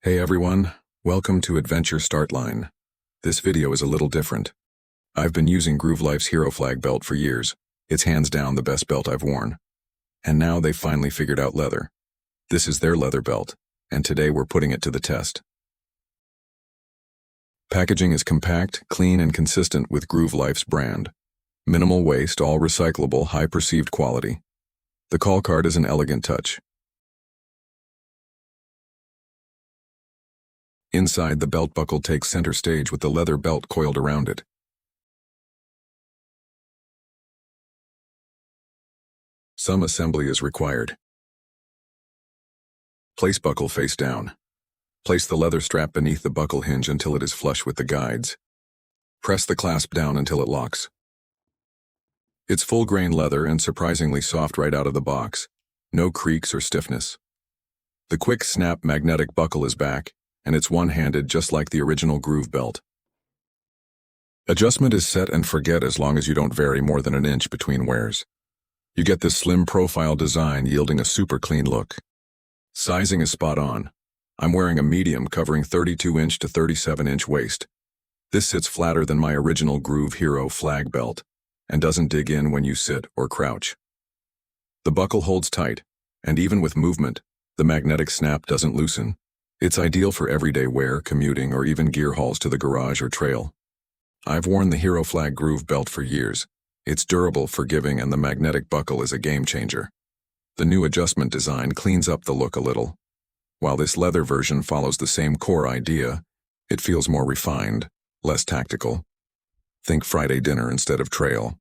Hey everyone, welcome to Adventure Start Line. This video is a little different. I've been using Groove Life's Hero Flag belt for years. It's hands down the best belt I've worn. And now they finally figured out leather. This is their leather belt, and today we're putting it to the test. Packaging is compact, clean, and consistent with Groove Life's brand. Minimal waste, all recyclable, high perceived quality. The call card is an elegant touch. Inside, the belt buckle takes center stage with the leather belt coiled around it. Some assembly is required. Place buckle face down. Place the leather strap beneath the buckle hinge until it is flush with the guides. Press the clasp down until it locks. It's full-grain leather and surprisingly soft right out of the box. No creaks or stiffness. The quick snap magnetic buckle is back, and it's one-handed just like the original Groove belt. Adjustment is set and forget as long as you don't vary more than an inch between wears. You get this slim profile design yielding a super clean look. Sizing is spot on. I'm wearing a medium covering 32-inch to 37-inch waist. This sits flatter than my original Groove Hero flag belt and doesn't dig in when you sit or crouch. The buckle holds tight, and even with movement, the magnetic snap doesn't loosen. It's ideal for everyday wear, commuting, or even gear hauls to the garage or trail. I've worn the Hero Flag Groove belt for years. It's durable, forgiving, and the magnetic buckle is a game changer. The new adjustment design cleans up the look a little. While this leather version follows the same core idea, it feels more refined, less tactical. Think Friday dinner instead of trail.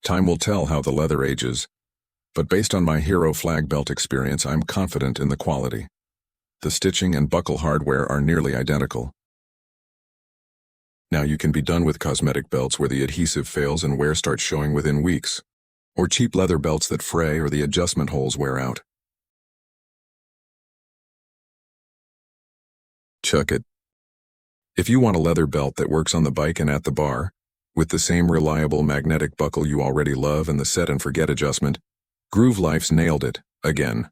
Time will tell how the leather ages, but based on my Hero Flag belt experience, I'm confident in the quality. The stitching and buckle hardware are nearly identical. Now you can be done with cosmetic belts where the adhesive fails and wear starts showing within weeks, or cheap leather belts that fray or the adjustment holes wear out. Chuck it. If you want a leather belt that works on the bike and at the bar, with the same reliable magnetic buckle you already love and the set and forget adjustment, Groove Life's nailed it, again.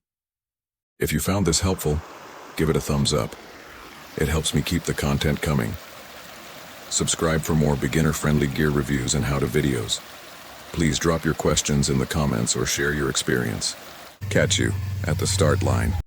If you found this helpful, give it a thumbs up. It helps me keep the content coming. Subscribe for more beginner-friendly gear reviews and how-to videos. Please drop your questions in the comments or share your experience. Catch you at the start line.